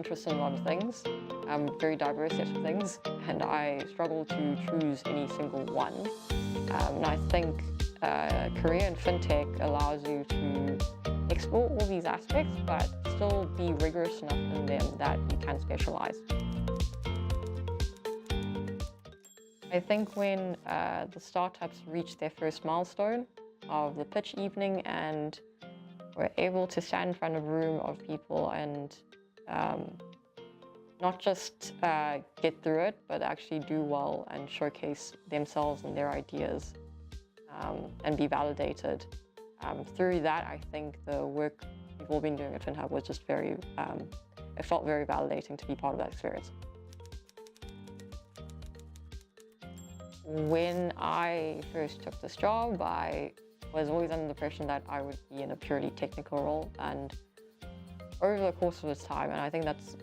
interested in a lot of things, very diverse set of things, and I struggle to choose any single one. And I think a career in FinTech allows you to explore all these aspects, but still be rigorous enough in them that you can specialize. I think when the startups reach their first milestone of the pitch evening and we're able to stand in front of a room of people and not just get through it, but actually do well and showcase themselves and their ideas and be validated. Through that, I think the work we've all been doing at FinHub was just very, it felt very validating to be part of that experience. When I first took this job, I was always under the impression that I would be in a purely technical role, and over the course of this time, and I think that's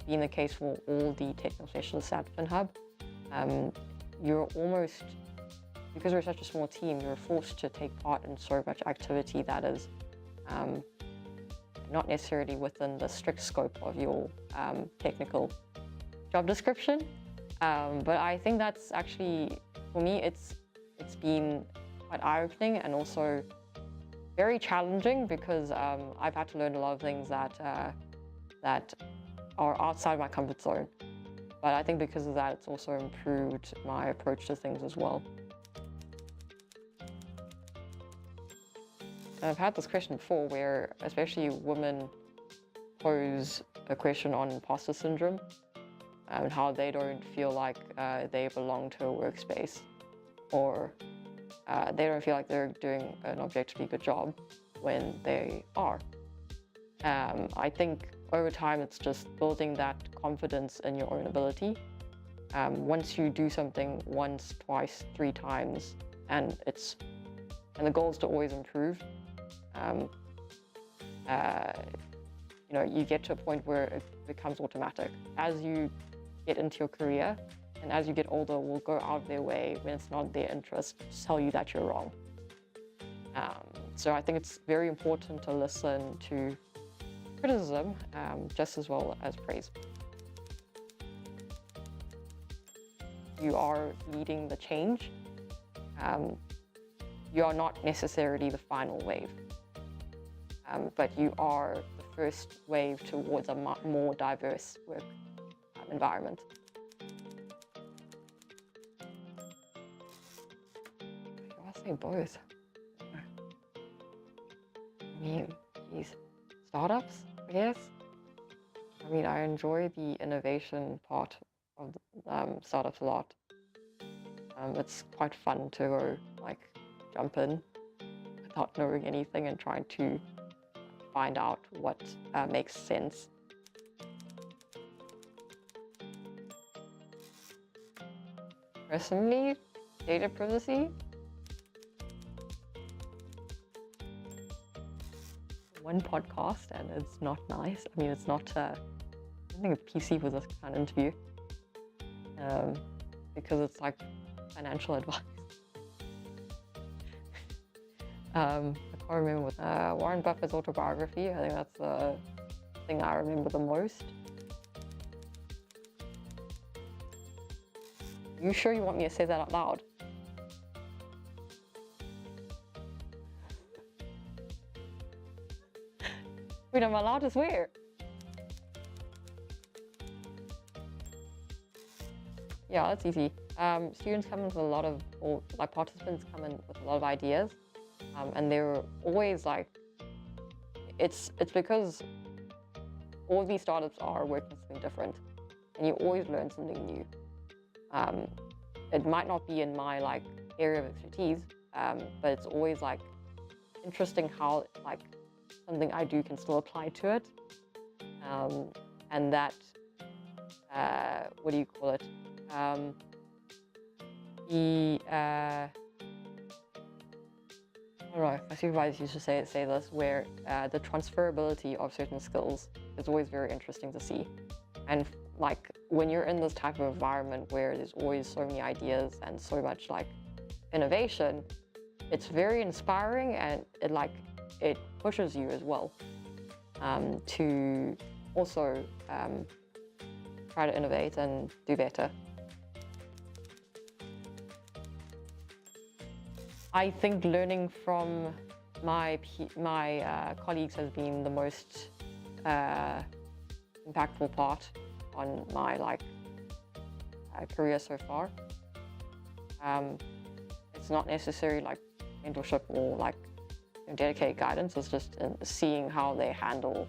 been the case for all the technical specialists at FinHub, you're almost, because we're such a small team, you're forced to take part in so much activity that is not necessarily within the strict scope of your technical job description. But I think that's actually, for me, it's been quite eye-opening and also very challenging because I've had to learn a lot of things that are outside my comfort zone. But I think because of that, it's also improved my approach to things as well. I've had this question before where especially women pose a question on imposter syndrome and how they don't feel like they belong to a workspace, or they don't feel like they're doing an objectively good job when they are. I think over time it's just building that confidence in your own ability. Once you do something once, twice, 3 times, and the goal is to always improve, you know, you get to a point where it becomes automatic. As you get into your career and as you get older, will go out of their way when it's not their interest to tell you that you're wrong. So I think it's very important to listen to criticism just as well as praise. You are leading the change. You are not necessarily the final wave, but you are the first wave towards a more diverse work environment. I'll say both. I mean, these startups, I guess. I mean, I enjoy the innovation part of startups a lot. It's quite fun to go, like, jump in without knowing anything and trying to find out what makes sense. Personally, data privacy. One podcast and it's not nice. I mean, it's not, I don't think it's PC for this kind of interview because it's like financial advice. I can't remember what, Warren Buffett's autobiography. I think that's the thing I remember the most. You sure you want me to say that out loud? Wait, am I allowed to swear? Yeah, that's easy. Students come in with a lot of, or like participants come in with a lot of ideas, and they're always like, it's because all of these startups are working on something different, and you always learn something new. It might not be in my like area of expertise, but it's always like interesting how like something I do can still apply to it, and that what do you call it? I don't know. My supervisor used to say this, where the transferability of certain skills is always very interesting to see, and like when you're in this type of environment where there's always so many ideas and so much like innovation, it's very inspiring and it pushes you as well to also try to innovate and do better. I think learning from my colleagues has been the most impactful part on my career so far. It's not necessarily like mentorship or like dedicated guidance. It's just seeing how they handle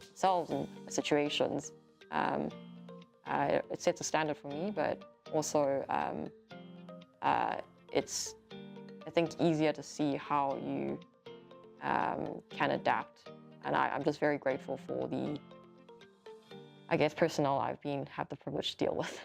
themselves in situations. It sets a standard for me, but also it's, I think, easier to see how you can adapt. And I'm just very grateful for the, I guess, personnel I've had the privilege to deal with.